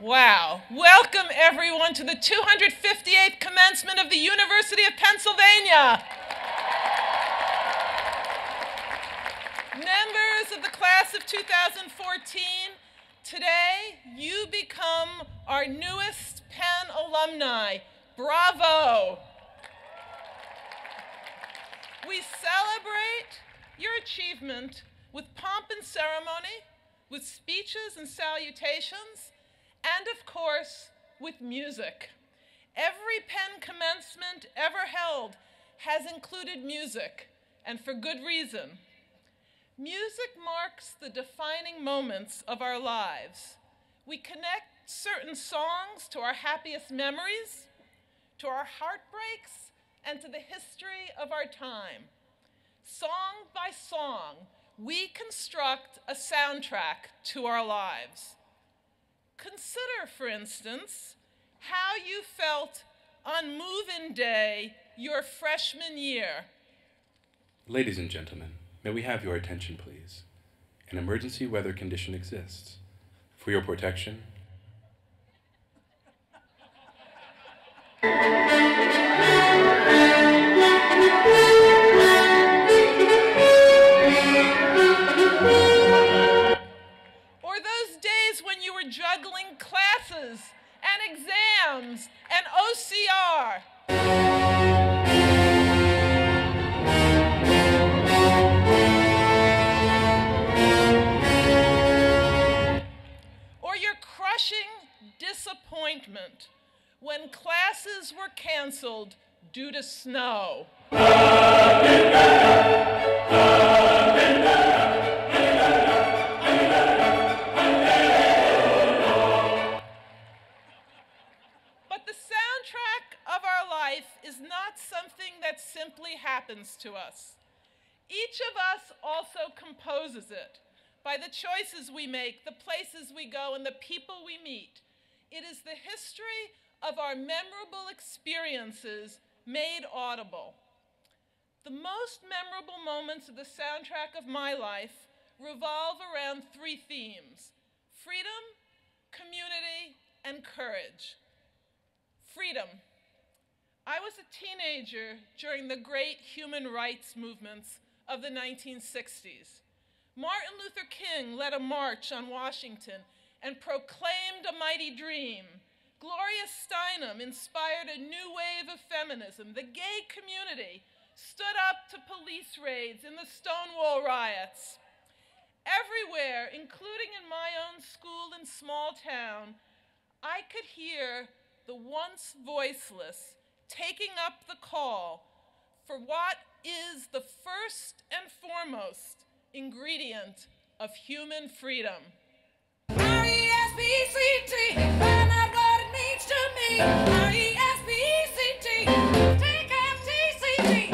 Wow. Welcome, everyone, to the 258th Commencement of the University of Pennsylvania. Members of the class of 2014, today you become our newest Penn alumni. Bravo. We celebrate your achievement with pomp and ceremony, with speeches and salutations, and of course, with music. Every Penn commencement ever held has included music, and for good reason. Music marks the defining moments of our lives. We connect certain songs to our happiest memories, to our heartbreaks, and to the history of our time. Song by song, we construct a soundtrack to our lives. Consider, for instance, how you felt on move-in day your freshman year. Ladies and gentlemen, may we have your attention, please? An emergency weather condition exists. For your protection, juggling classes and exams and OCR. Or your crushing disappointment when classes were canceled due to snow. Is not something that simply happens to us. Each of us also composes it by the choices we make, the places we go, and the people we meet. It is the history of our memorable experiences made audible. The most memorable moments of the soundtrack of my life revolve around three themes: freedom, community, and courage. Freedom. I was a teenager during the great human rights movements of the 1960s. Martin Luther King led a march on Washington and proclaimed a mighty dream. Gloria Steinem inspired a new wave of feminism. The gay community stood up to police raids in the Stonewall riots. Everywhere, including in my own school and small town, I could hear the once voiceless taking up the call for what is the first and foremost ingredient of human freedom. R-E-S-P-E-C-T, find out what it means to me. R-E-S-P-E-C-T, T-F-T-C-T.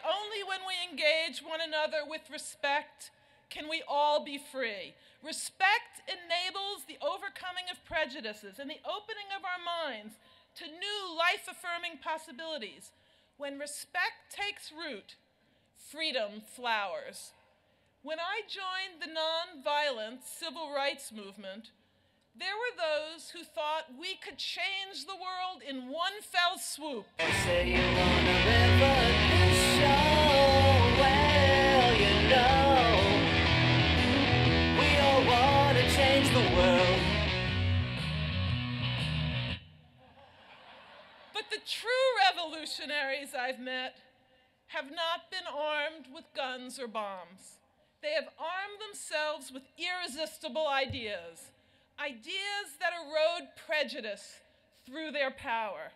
Only when we engage one another with respect can we all be free. Respect enables the overcoming of prejudices and the opening of our minds to new life-affirming possibilities. When respect takes root, freedom flowers. When I joined the nonviolent civil rights movement, there were those who thought we could change the world in one fell swoop. You say you want a revolution, well, you know, we all want to change the world. But the true revolutionaries I've met have not been armed with guns or bombs. They have armed themselves with irresistible ideas. Ideas that erode prejudice through their power.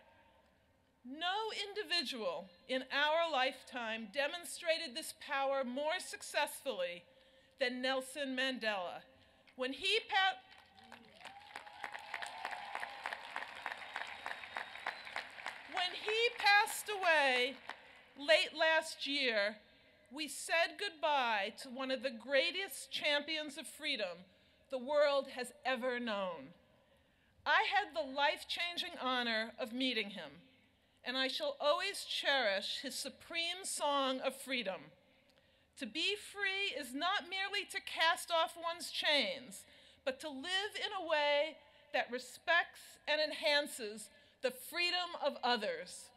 No individual in our lifetime demonstrated this power more successfully than Nelson Mandela. When he passed away late last year, we said goodbye to one of the greatest champions of freedom the world has ever known. I had the life-changing honor of meeting him. and I shall always cherish his supreme song of freedom. To be free is not merely to cast off one's chains, but to live in a way that respects and enhances the freedom of others.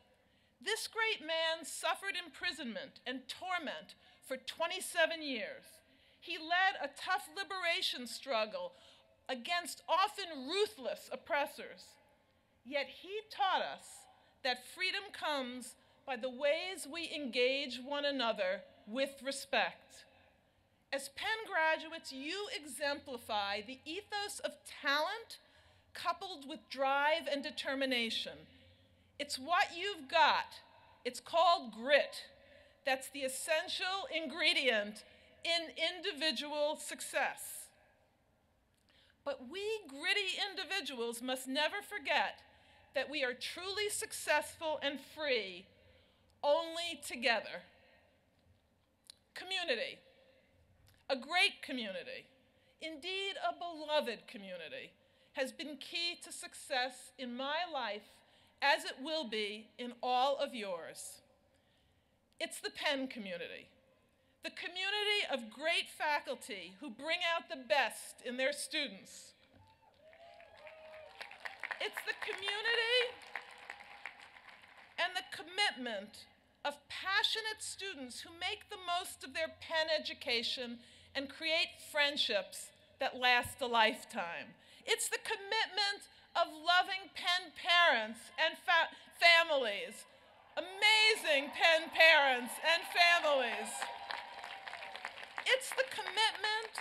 This great man suffered imprisonment and torment for 27 years. He led a tough liberation struggle against often ruthless oppressors. Yet he taught us that freedom comes by the ways we engage one another with respect. As Penn graduates, you exemplify the ethos of talent coupled with drive and determination. It's what you've got. It's called grit. That's the essential ingredient in individual success. But we gritty individuals must never forget that we are truly successful and free only together. Community, a great community, indeed a beloved community, has been key to success in my life, as it will be in all of yours. It's the Penn community, the community of great faculty who bring out the best in their students. It's the community and the commitment of passionate students who make the most of their Penn education and create friendships that last a lifetime. It's the commitment of loving Penn parents and families, amazing Penn parents and families. It's the commitment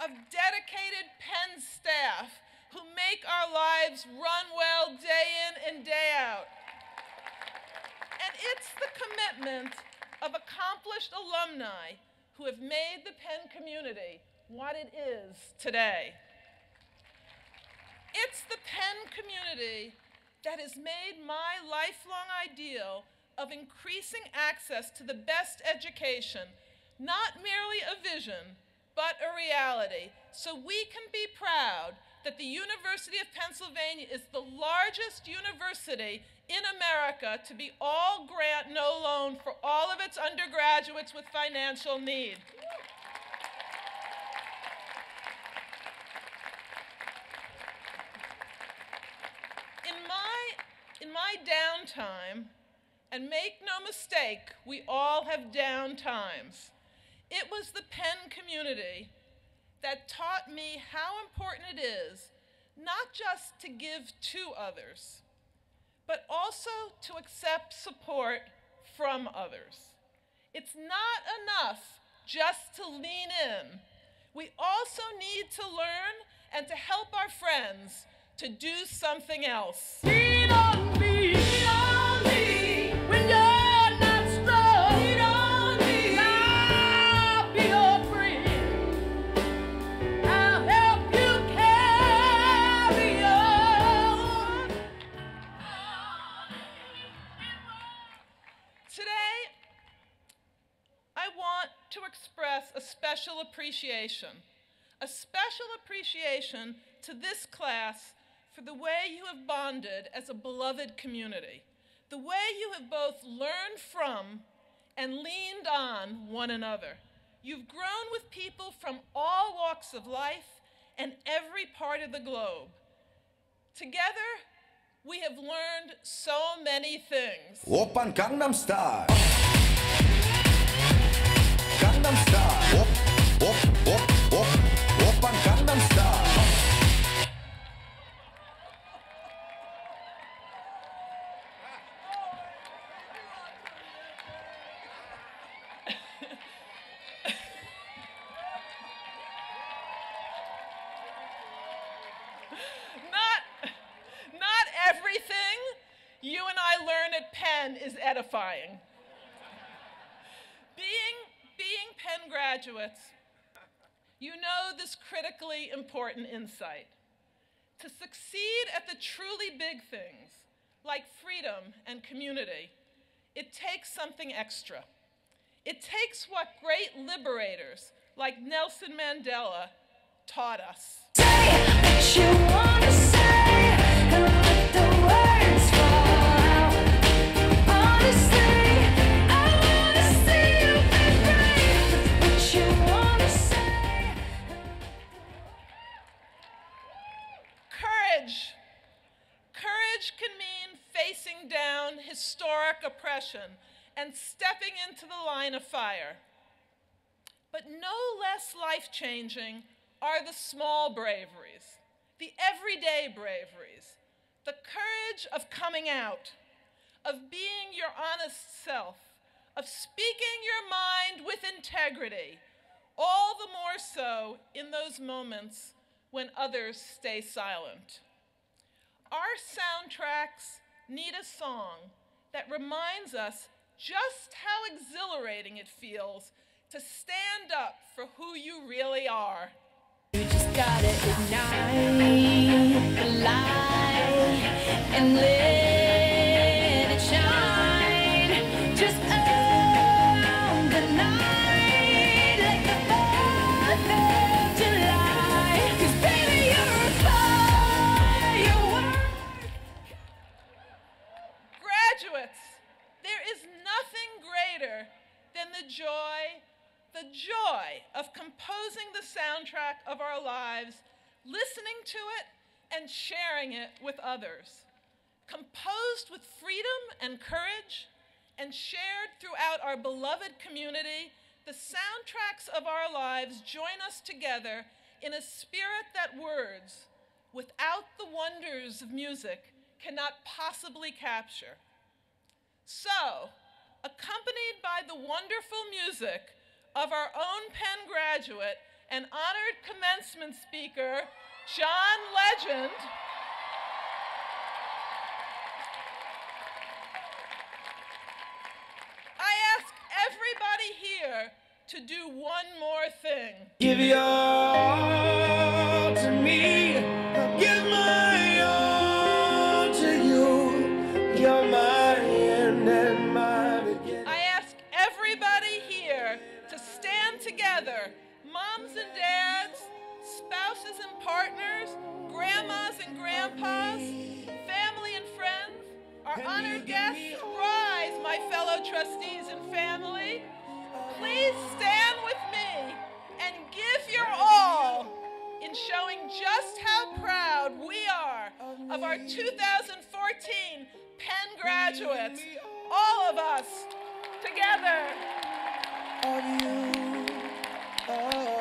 of dedicated Penn staff who make our lives run well day in and day out. And it's the commitment of accomplished alumni who have made the Penn community what it is today. It's the Penn community that has made my lifelong ideal of increasing access to the best education not merely a vision, but a reality, so we can be proud that the University of Pennsylvania is the largest university in America to be all grant, no loan for all of its undergraduates with financial need. In my downtime, and make no mistake, we all have down times, it was the Penn community that taught me how important it is not just to give to others, but also to accept support from others. It's not enough just to lean in. We also need to learn and to help our friends to do something else. Lean on me, when you're not strong. Lean on me, I'll be your friend. I'll help you carry on. Today, I want to express a special appreciation to this class for the way you have bonded as a beloved community, the way you have both learned from and leaned on one another. You've grown with people from all walks of life and every part of the globe. Together, we have learned so many things. Oppan Gangnam Style. Gangnam Style. Oppan Gangnam Style. Not everything you and I learn at Penn is edifying. Being Penn graduates, you know this critically important insight. To succeed at the truly big things, like freedom and community, it takes something extra. It takes what great liberators like Nelson Mandela taught us. Say what you wanna say, and let the words fall out. Courage. Courage can mean facing down historic oppression and stepping into the line of fire. But no less life-changing are the small braveries, the everyday braveries, the courage of coming out, of being your honest self, of speaking your mind with integrity, all the more so in those moments when others stay silent. Our soundtracks need a song that reminds us just how exhilarating it feels to stand up for who you really are. You just gotta ignite the light and let it shine. Just own the night like the 4th of July. 'Cause baby, you're a firework. Graduates, there is nothing greater than the joy of composing the soundtrack of our lives, listening to it, and sharing it with others. Composed with freedom and courage, and shared throughout our beloved community, the soundtracks of our lives join us together in a spirit that words, without the wonders of music, cannot possibly capture. So, accompanied by the wonderful music of our own Penn graduate and honored commencement speaker, John Legend, I ask everybody here to do one more thing. Give your all to me. I'll give my all to you. You're my end and my beginning. I ask everybody here to stand together, moms and dads, spouses and partners, grandmas and grandpas, family and friends, our honored guests, rise, my fellow trustees and family. Please stand with me and give your all in showing just how proud we are of our 2014 Penn graduates, all of us together. Of you. Oh.